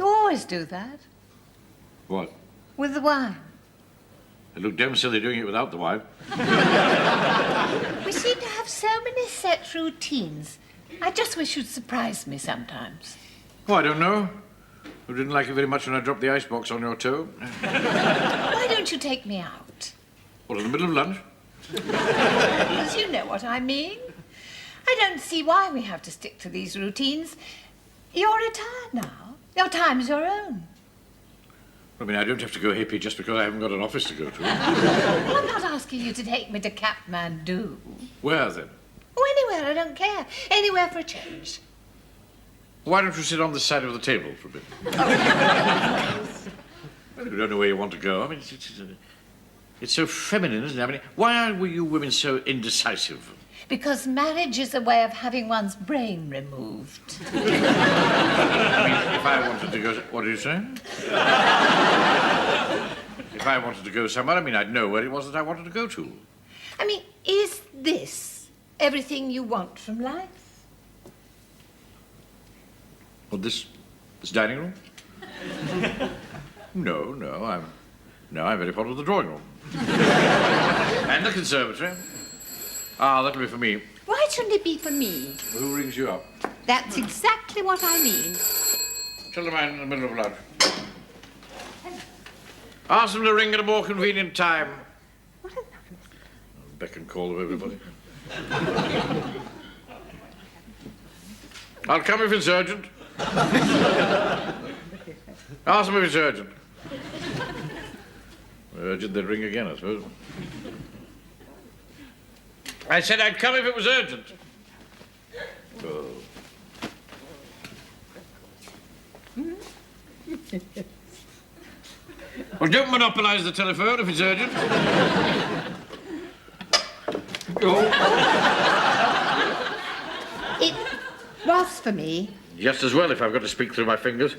Always do that. What? With the wine. It looked damn silly doing it without the wine. We seem to have so many set routines. I just wish you'd surprise me sometimes. Oh, I don't know. I didn't like it very much when I dropped the icebox on your toe. Why don't you take me out? What, in the middle of lunch? Because you know what I mean. I don't see why we have to stick to these routines. You're retired now. Your time's your own. I mean, I don't have to go hippie just because I haven't got an office to go to. Well, I'm not asking you to take me to Kathmandu. Where, then? Oh, anywhere, I don't care. Anywhere for a change. Why don't you sit on the side of the table for a bit? Well, you don't know where you want to go. I mean, it's so feminine, isn't it? I mean, why are you women so indecisive? Because marriage is a way of having one's brain removed. I mean, if I wanted to go... What are you saying? If I wanted to go somewhere, I mean, I'd know where it was that I wanted to go to. I mean, is this everything you want from life? Well, this dining room? No, I'm very fond of the drawing room. And the conservatory. Ah, that'll be for me. Why shouldn't it be for me? Who rings you up? That's exactly what I mean. Tell the man in the middle of lunch. Ask them to ring at a more convenient time. What a lovely... Beck and call of everybody. I'll come if it's urgent. Ask them if it's urgent. Urgent, they'd ring again, I suppose. I said I'd come if it was urgent. Oh. Well, don't monopolise the telephone if it's urgent. Oh. It was for me. Just as well if I've got to speak through my fingers.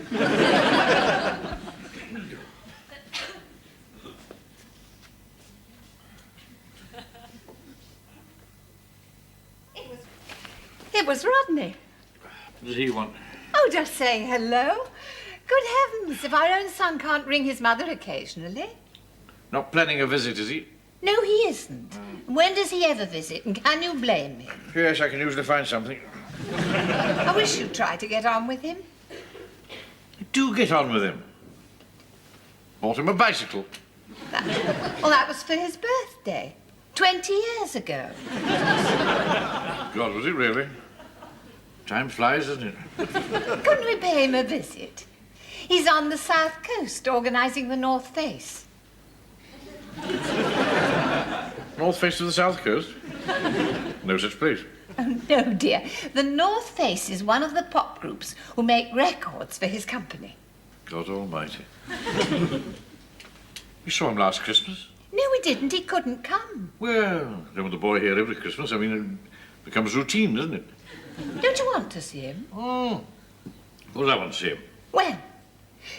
It was Rodney. What does he want? Oh, just saying hello. Good heavens, if our own son can't ring his mother occasionally. Not planning a visit, is he? No, he isn't. When does he ever visit, and can you blame him? Yes, I can usually find something. I wish you'd try to get on with him. Do get on with him. Bought him a bicycle. Well, that was for his birthday. 20 years ago. God, was it really? Time flies, doesn't it? Couldn't we pay him a visit? He's on the South Coast, organising the North Face. North face of the South Coast? No such place. Oh, no, dear. The North Face is one of the pop groups who make records for his company. God almighty. You saw him last Christmas? No, we didn't. He couldn't come. Well, don't want the boy here every Christmas. I mean, it becomes routine, doesn't it? Don't you want to see him? Oh. Well, I want to see him. Well,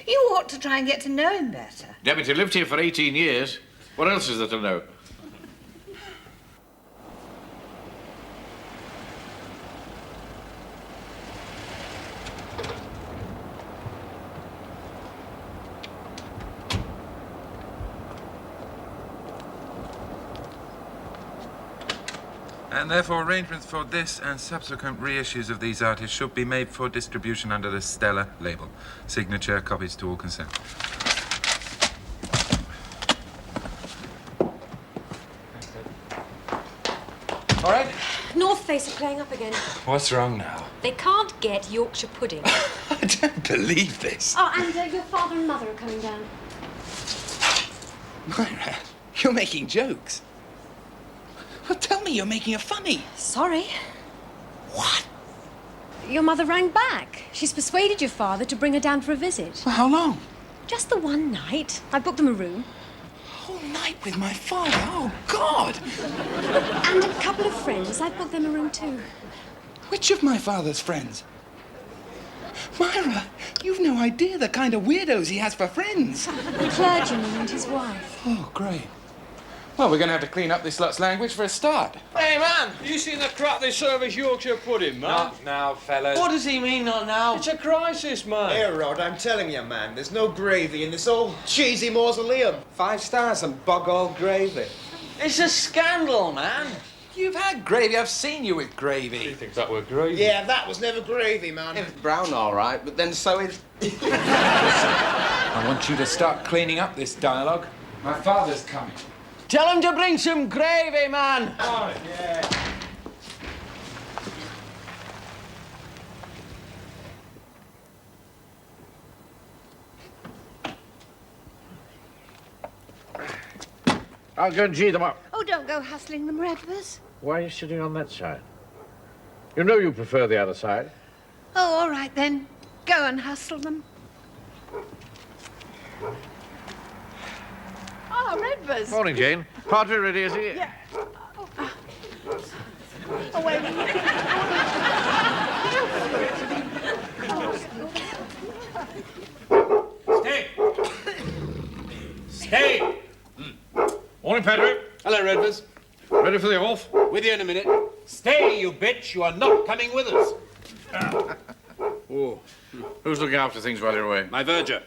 you ought to try and get to know him better. Damn it, he lived here for 18 years. What else is there to know? And therefore arrangements for this and subsequent reissues of these artists should be made for distribution under the Stella label. Signature, copies to all concerned. All right, Look, North Face are playing up again. What's wrong now? They can't get Yorkshire pudding. I don't believe this. Oh, and your father and mother are coming down. Myra, you're making jokes. Well, tell me you're making a funny. Sorry. What? Your mother rang back. She's persuaded your father to bring her down for a visit. For how long? Just the one night. I booked them a room. Whole night with my father. Oh, God. And a couple of friends. I booked them a room too. Which of my father's friends? Myra, you've no idea the kind of weirdos he has for friends. The clergyman and his wife. Oh, great. Well, we're going to have to clean up this lot's language for a start. Hey, man, you seen the crap they serve as Yorkshire pudding, man? Not now, fellas. What does he mean, not now? It's a crisis, man. Here, Rod, I'm telling you, man, there's no gravy in this old cheesy mausoleum. 5 stars and bog-all gravy. It's a scandal, man. You've had gravy. I've seen you with gravy. He thinks that were gravy. Yeah, that was never gravy, man. It's brown, all right, but then so is... I want you to start cleaning up this dialogue. My father's coming. Tell him to bring some gravy, man. Oh, yeah. I'll go and gee them up. Oh, don't go hustling them, Redvers. Why are you sitting on that side? You know you prefer the other side. Oh, all right then. Go and hustle them. Oh, Redvers. Morning, Jane. Party ready, is he? Yeah. Oh, wait a minute. Stay! Stay! Morning, Patrick. Hello, Redvers. Ready for the off? With you in a minute. Stay, you bitch. You are not coming with us. Oh. Who's looking after things while you're away? My verger.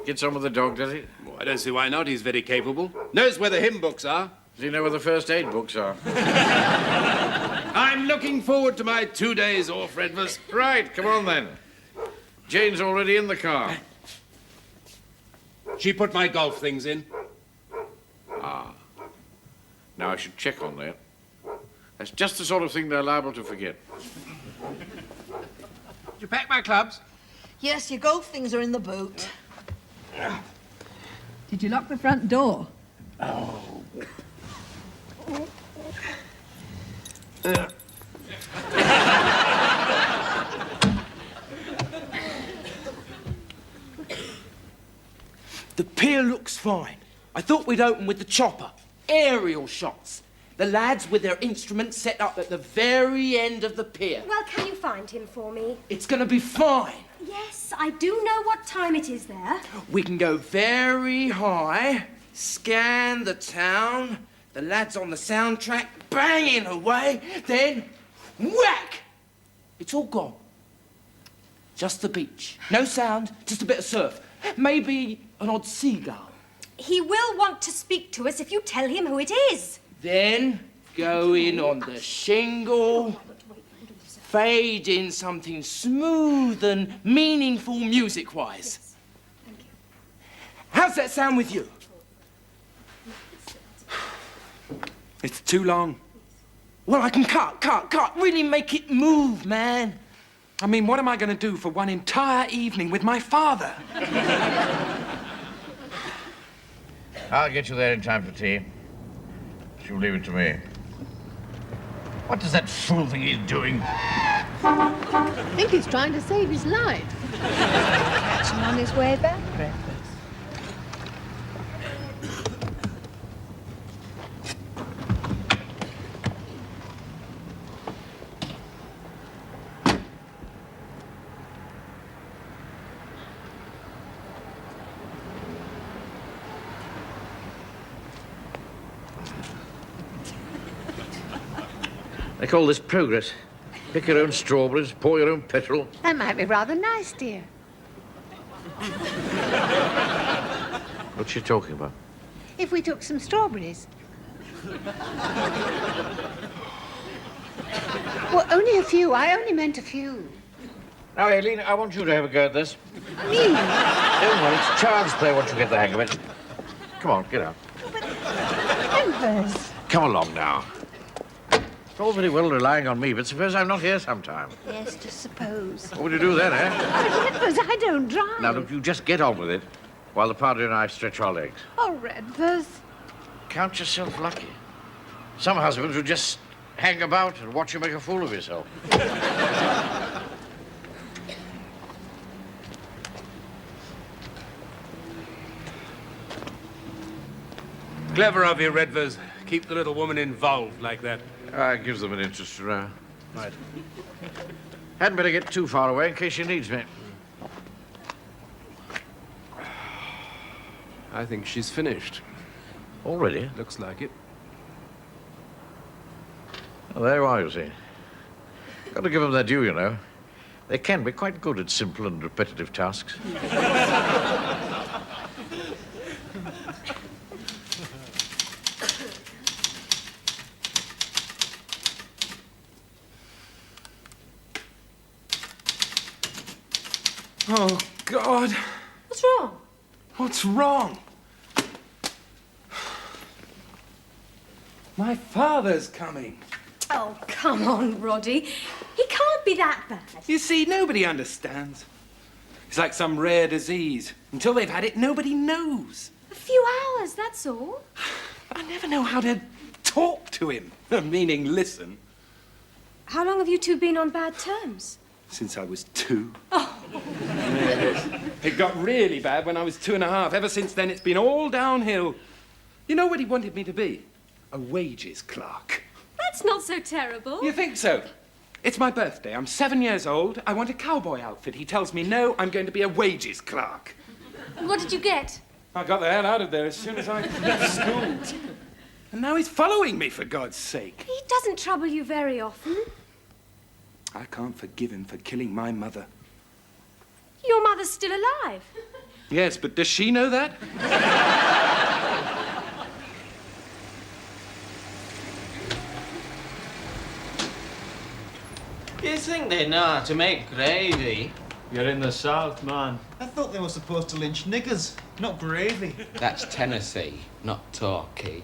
Get some with the dog, does he? Oh, I don't see why not. He's very capable. Knows where the hymn books are. Does he know where the first aid books are? I'm looking forward to my 2 days off, Redvers. Right, come on then. Jane's already in the car. She put my golf things in. Now I should check on that. That's just the sort of thing they're liable to forget. Did you pack my clubs? Yes, your golf things are in the boot. Did you lock the front door? The pier looks fine. I thought we'd open with the chopper. Aerial shots. The lads with their instruments set up at the very end of the pier. Well, can you find him for me? It's gonna be fine. Yes, I do know what time it is there. We can go very high, scan the town, the lads on the soundtrack banging away, then whack! It's all gone. Just the beach. No sound, just a bit of surf. Maybe an odd seagull. He will want to speak to us if you tell him who it is. Then go in on the shingle, fade in something smooth and meaningful music-wise. How's that sound with you? It's too long. Well, I can cut. Really make it move, man. I mean, what am I going to do for one entire evening with my father? I'll get you there in time for tea. She'll leave it to me. What does that fool think he's doing? I think he's trying to save his life. Catch him on his way back, Redvers. They call this progress. Pick your own strawberries, pour your own petrol. That might be rather nice, dear. What's she talking about? If we took some strawberries. Well, only a few. I only meant a few. Now, Aileen, I want you to have a go at this. Me? Don't worry, it's child's play once you get the hang of it. Come on, get out. Redvers. Come along now. It's all very well relying on me, but suppose I'm not here sometime. Yes, just suppose. What would you do then, eh? Oh, Redvers, I don't drive. Now, look, you just get on with it while the Padre and I stretch our legs. Oh, Redvers. Count yourself lucky. Some husbands would just hang about and watch you make a fool of yourself. Clever of you, Redvers. Keep the little woman involved like that. It gives them an interest to know. Right. Hadn't better get too far away in case she needs me. I think she's finished. Already? Looks like it. Well, there you are, you see. Got to give them their due, you know. They can be quite good at simple and repetitive tasks. Oh, God. What's wrong? What's wrong? My father's coming. Oh, come on, Roddy. He can't be that bad. You see, nobody understands. It's like some rare disease. Until they've had it, nobody knows. A few hours, that's all. I never know how to talk to him. Meaning listen. How long have you two been on bad terms? Since I was 2. Oh. It got really bad when I was 2.5. Ever since then, it's been all downhill. You know what he wanted me to be? A wages clerk. That's not so terrible. You think so? It's my birthday. I'm 7 years old. I want a cowboy outfit. He tells me, no, I'm going to be a wages clerk. And what did you get? I got the hell out of there as soon as I left school. And now he's following me, for God's sake. He doesn't trouble you very often. I can't forgive him for killing my mother. Your mother's still alive. Yes, but does she know that? You think they know how to make gravy? You're in the South, man. I thought they were supposed to lynch niggers, not gravy. That's Tennessee, not Torquay.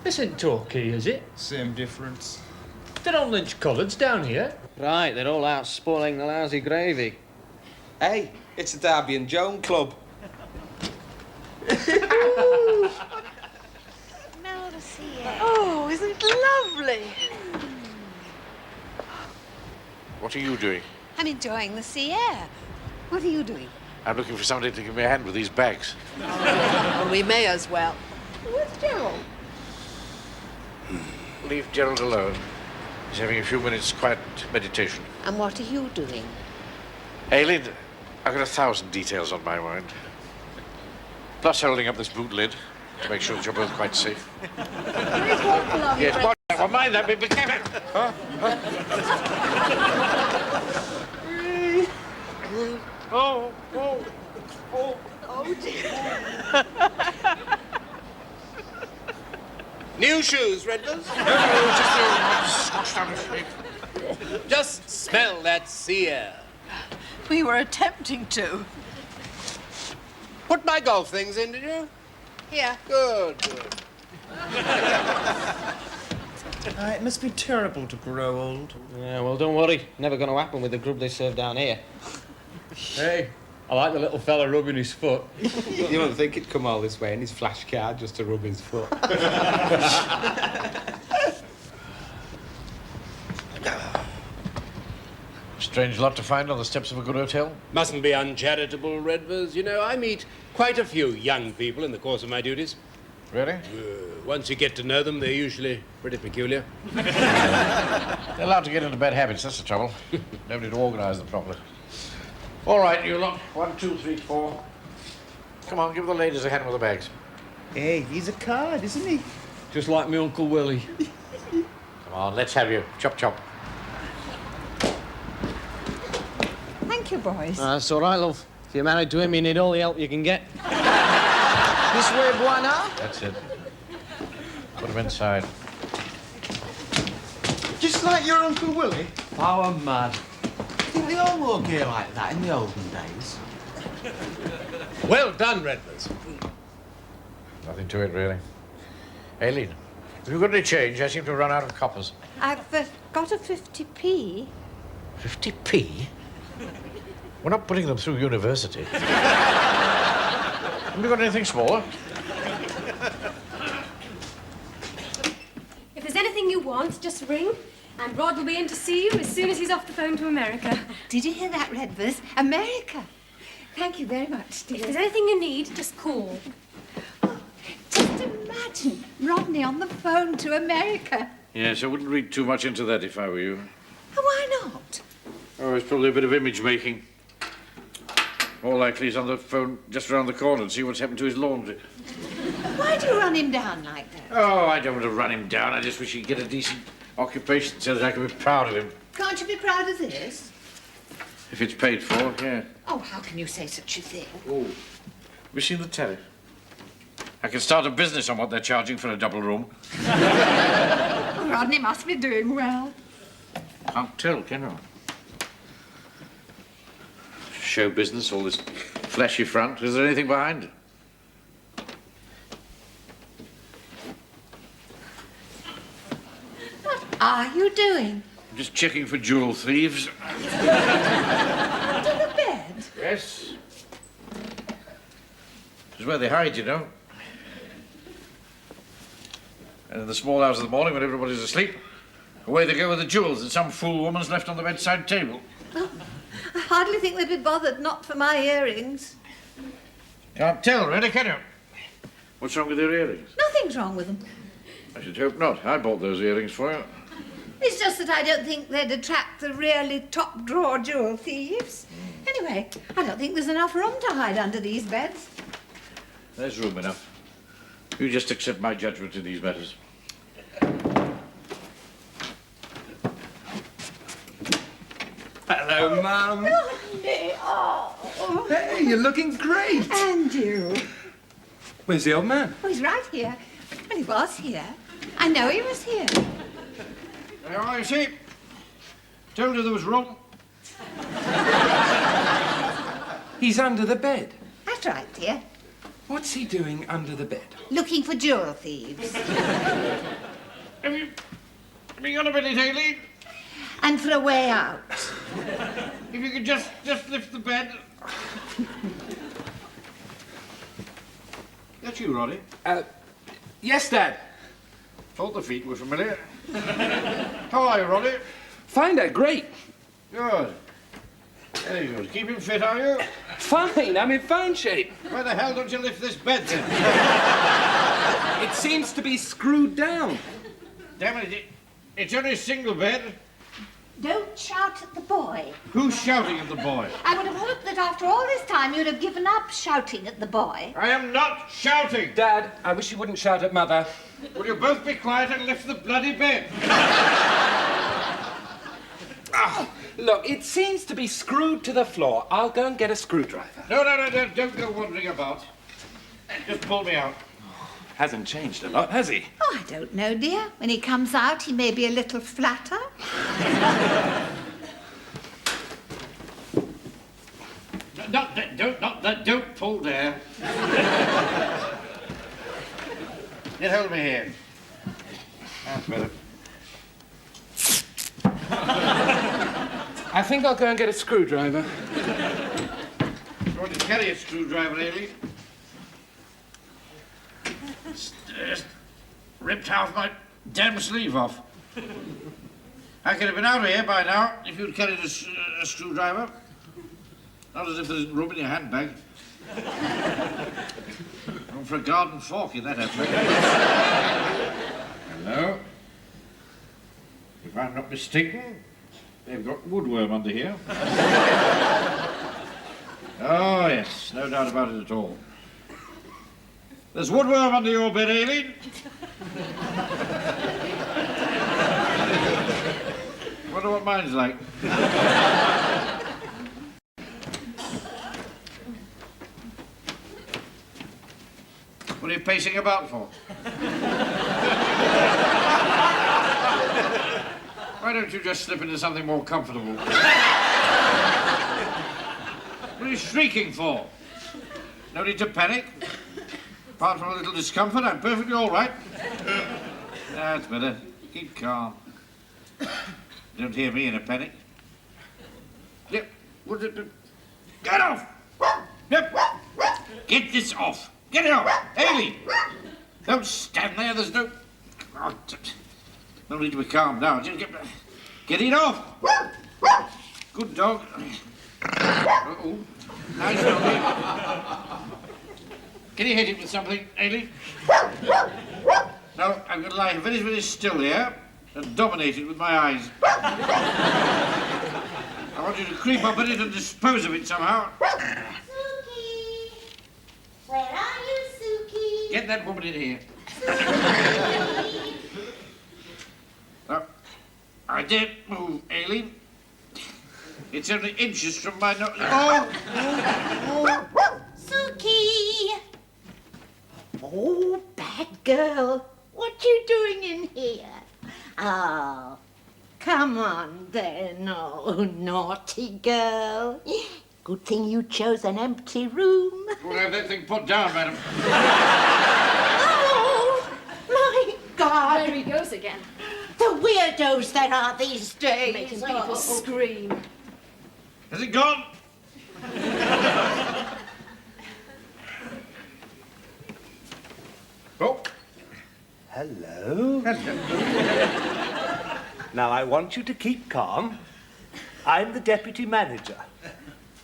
This ain't Torquay, is it? Same difference. They don't lynch coloureds down here. Right, they're all out spoiling the lousy gravy. Hey, it's a Darby and Joan club. Smell the sea air. Oh, isn't it lovely? What are you doing? I'm enjoying the sea air. What are you doing? I'm looking for somebody to give me a hand with these bags. Well, we may as well. Where's Gerald? Leave Gerald alone. He's having a few minutes quiet meditation. And what are you doing? Aileen, I've got 1,000 details on my mind. Plus holding up this boot lid to make sure that you're both quite safe. Yes, watch that one. Mind that, be careful. Huh? Oh dear. New shoes, Redvers? Just smell that sea air. We were attempting to. Put my golf things in, did you? Here. Good. It must be terrible to grow old. Yeah, well, don't worry. Never going to happen with the grub they serve down here. Hey, I like the little fella rubbing his foot. You don't think he'd come all this way in his flash car just to rub his foot? Strange lot to find on the steps of a good hotel. Mustn't be uncharitable, Redvers. You know, I meet quite a few young people in the course of my duties. Really? Once you get to know them, they're usually pretty peculiar. They're allowed to get into bad habits, that's the trouble. Nobody to organise them properly. All right, you lot. 1, 2, 3, 4. Come on, give the ladies a hand with the bags. Hey, he's a card, isn't he? Just like me Uncle Willie. Come on, let's have you. Chop, chop. Thank you, boys. That's all right, love. If you're married to him, you need all the help you can get. This way, Buana. That's it. Put them inside. Just like your Uncle Willie. Power mad. I think they all wore gear like that in the olden days. Well done, Redvers. Nothing to it, really. Aileen, Have you got any change? I seem to have run out of coppers. I've got a 50p. 50p? We're not putting them through university. Have you got anything smaller? If there's anything you want, just ring, and Rod will be in to see you as soon as he's off the phone to America. Did you hear that, Redvers? America. Thank you very much, dear. If there's anything you need, just call. Just imagine Rodney on the phone to America. Yes, I wouldn't read too much into that if I were you. Why not? Oh, it's probably a bit of image making. More likely he's on the phone just around the corner and see what's happened to his laundry. Why do you run him down like that? Oh, I don't want to run him down. I just wish he'd get a decent occupation so that I could be proud of him. Can't you be proud of this? If it's paid for, yeah. Oh, how can you say such a thing? Oh. Have you seen the tariff? I can start a business on what they're charging for a double room. Rodney must be doing well. Can't tell, can I? Show business, all this fleshy front. Is there anything behind it? What are you doing? I'm just checking for jewel thieves. Under the bed? Yes. This is where they hide, you know. And in the small hours of the morning when everybody's asleep, away they go with the jewels that some fool woman's left on the bedside table. Oh, I hardly think they'd be bothered not for my earrings. Can't tell, really, can you? What's wrong with your earrings? Nothing's wrong with them. I should hope not. I bought those earrings for you. It's just that I don't think they'd attract the really top-drawer jewel thieves. Anyway, I don't think there's enough room to hide under these beds. There's room enough. You just accept my judgment in these matters. Hello, Mum. Rodney, oh. Hey, you're looking great. And you. Where's the old man? Oh, he's right here. Well, he was here. I know he was here. There are, you see. Told you there was room. He's under the bed. That's right, dear. What's he doing under the bed? Looking for jewel thieves. Have you got a minute, Aileen? And for a way out. If you could just lift the bed. That's you, Roddy. Yes, Dad. Thought the feet were familiar. How are you, Roddy? Fine, Dad. Great. Good. Very good. Keeping fit, are you? Fine. I'm in fine shape. Why the hell don't you lift this bed, then? It seems to be screwed down. Damn it, it's only a single bed. Don't shout at the boy. Who's shouting at the boy? I would have hoped that after all this time you'd have given up shouting at the boy. I am not shouting. Dad, I wish you wouldn't shout at Mother. Will you both be quiet and lift the bloody bed? Look, it seems to be screwed to the floor. I'll go and get a screwdriver. No, don't go wandering about. Just pull me out. Hasn't changed a lot, has he? Oh, I don't know, dear. When he comes out, he may be a little flatter. Don't pull there. Get hold of me here. That's better. I think I'll go and get a screwdriver. You want to carry a screwdriver, Aileen? Just ripped half my damn sleeve off. I could have been out of here by now if you'd carried a screwdriver. Not as if there's room in your handbag. Room for a garden fork in that handbag. Hello? If I'm not mistaken, they've got woodworm under here. Oh, yes, no doubt about it at all. There's woodworm under your bed, Aileen. Wonder what mine's like. What are you pacing about for? Why don't you just slip into something more comfortable? What are you shrieking for? No need to panic. Apart from a little discomfort, I'm perfectly all right. That's better. Keep calm. Don't hear me in a panic. Yep. Get off! Yep. Get this off. Get it off. Haley! Don't stand there. There's no... Oh, no need to be calm now. Just get it off. Good dog. Uh-oh. Nice dog. Can you hit it with something, Haley? No, I'm going to lie very, very still here and dominate it with my eyes. I want you to creep up on it and dispose of it somehow. Suki! Where are you, Suki? Get that woman in here. No, I daren't move, Aileen. It's only inches from my nose. Oh! Suki! Oh, bad girl. What you doing in here? Oh, come on then. Oh, naughty girl. Good thing you chose an empty room. We'll have that thing put down, madam. Oh, my God. There he goes again. The weirdos there are these days. Making people scream. Has it gone? Oh. Hello. Now, I want you to keep calm. I'm the deputy manager.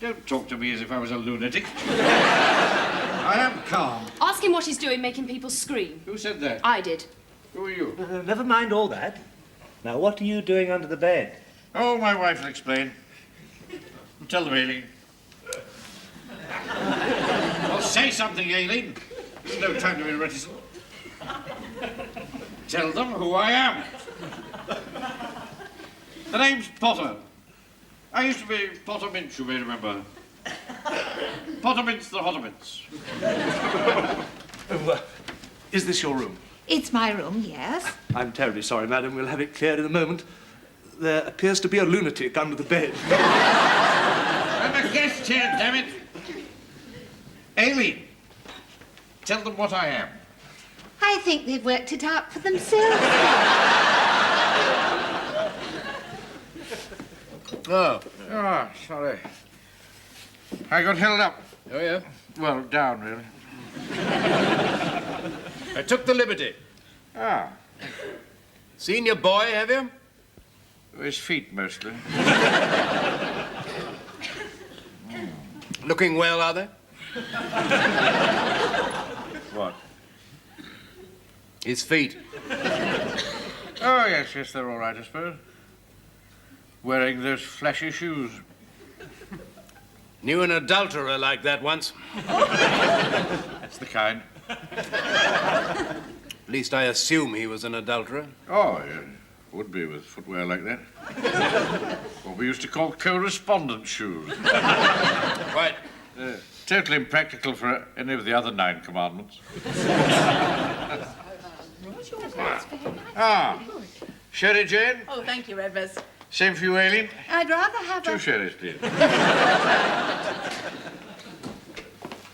Don't talk to me as if I was a lunatic. I am calm. Ask him what he's doing, making people scream. Who said that? I did. Who are you? Never mind all that. Now, what are you doing under the bed? Oh, my wife will explain. Tell them, Aileen. Well, say something, Aileen. There's no time to be reticent. Tell them who I am. The name's Potter. I used to be Potter Minch, you may remember. Potter Minch the Hottermints. Is this your room? It's my room, yes. I'm terribly sorry, madam. We'll have it cleared in a moment. There appears to be a lunatic under the bed. I'm a guest here, damn it. Aileen, tell them what I am. I think they've worked it out for themselves. Oh, sorry. I got held up. Oh, yeah? Well, down, really. I took the liberty. Ah, Seen your boy, have you? his feet, mostly. Looking well, are they? What? His feet. Oh, yes, they're all right, I suppose. Wearing those flashy shoes. Knew an adulterer like that once. That's the kind. At least I assume he was an adulterer. Oh, yeah. Would be with footwear like that. What we used to call correspondence shoes. Right. Totally impractical for any of the other 9 commandments. Sherry, Jane? Oh, thank you, Redvers. Same for you, Aileen? I'd rather have 2 sherries, please.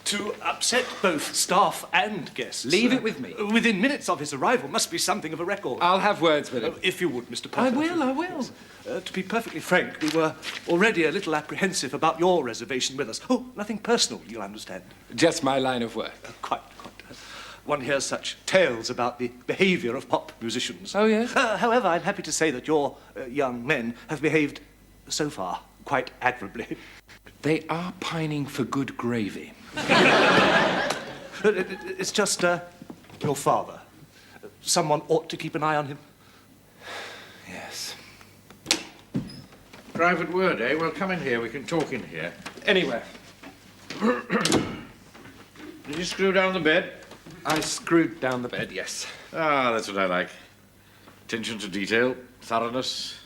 To upset both staff and guests. Leave it with me. Within minutes of his arrival must be something of a record. I'll have words with him. If you would, Mr. Potter. I will. To be perfectly frank, we were already a little apprehensive about your reservation with us. Oh, nothing personal, you'll understand. Just my line of work. Quite. One hears such tales about the behaviour of pop musicians. Oh, yes? However, I'm happy to say that your young men have behaved, so far, quite admirably. They are pining for good gravy. It's just your father. Someone ought to keep an eye on him. Yes. Private word, eh? Well, come in here. We can talk in here. Anywhere. Did you screw down the bed? I screwed down the bed, yes. Ah, that's what I like. Attention to detail, thoroughness.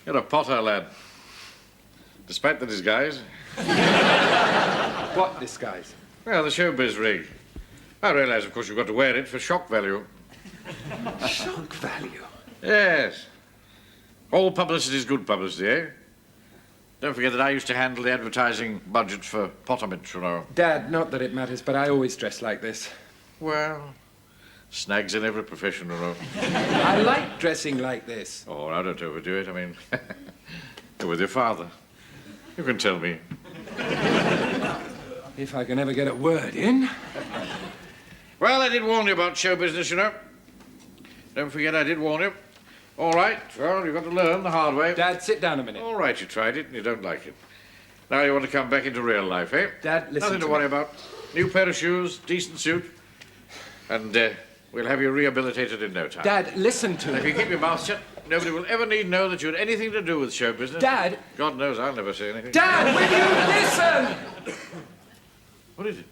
You're a Potter, lad. Despite the disguise. What disguise? Well, the showbiz rig. I realise, of course, you've got to wear it for shock value. Shock value? Yes. All publicity is good publicity, eh? Don't forget that I used to handle the advertising budget for Pottermint, you know. Dad, not that it matters, but I always dress like this. Well, Snags in every profession, you know. I like dressing like this. Oh, I don't overdo it. I mean, you're with your father. You can tell me. If I can ever get a word in. Well, I did warn you about show business, you know. Don't forget I did warn you. All right, well, you've got to learn the hard way. Dad, sit down a minute. All right, you tried it and you don't like it. Now you want to come back into real life, eh? Dad, listen Nothing to me. worry about. New pair of shoes, decent suit, and we'll have you rehabilitated in no time. Dad, listen to And me. if you keep your mouth shut, nobody will ever need know that you had anything to do with show business. Dad! God knows I'll never say anything. Dad, will you listen? What is it?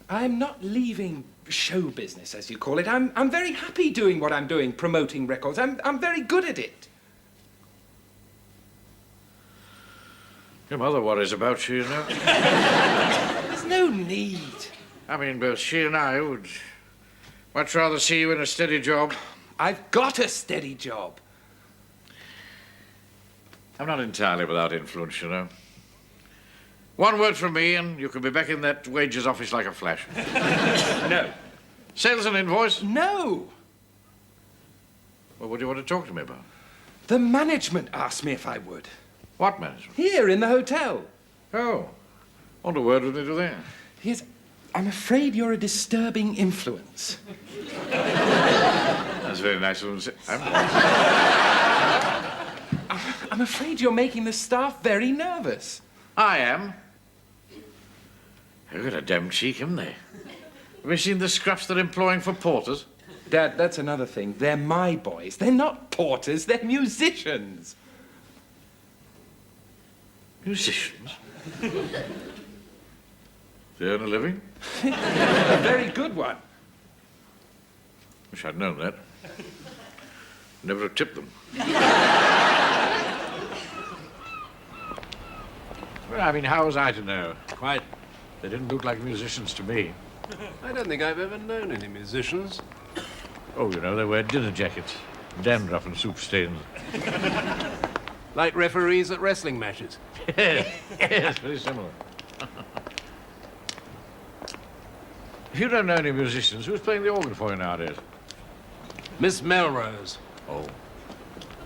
I'm not leaving show business, as you call it. I'm very happy doing what I'm doing, promoting records. I'm very good at it. Your mother worries about you, you know. There's no need. I mean, both she and I would much rather see you in a steady job. I've got a steady job. I'm not entirely without influence, you know. One word from me and you can be back in that wages office like a flash. No. Sales and invoice? No. Well, what do you want to talk to me about? The management asked me if I would. What management? Here, in the hotel. Oh. Want a word with me to there? Yes, I'm afraid you're a disturbing influence. That's very nice of him to say. I'm afraid you're making the staff very nervous. I am. They've got a damn cheek, haven't they? Have you seen the scraps they're employing for porters? Dad, that's another thing. They're my boys. They're not porters, they're musicians. Musicians? They earn a living? A very good one. Wish I'd known that. Never have tipped them. Well, I mean, how was I to know? Quite. They didn't look like musicians to me. I don't think I've ever known any musicians. Oh, you know, they wear dinner jackets, dandruff and soup stains. Like referees at wrestling matches. Yes, very similar. If you don't know any musicians, who's playing the organ for you nowadays? Miss Melrose. Oh,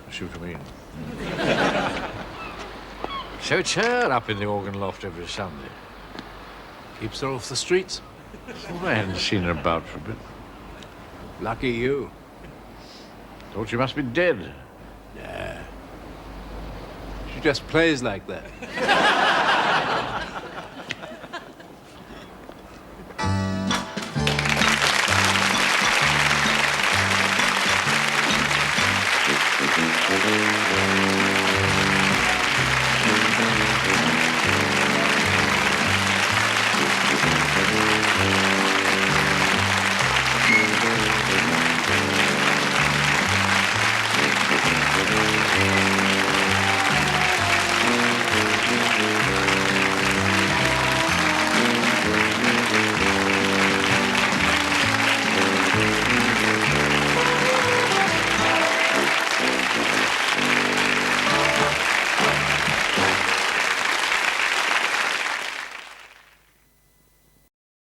I see what you mean. So it's her up in the organ loft every Sunday. Keeps her off the streets. Thought I hadn't seen her about for a bit. Lucky you. Thought she must be dead. Nah. She just plays like that.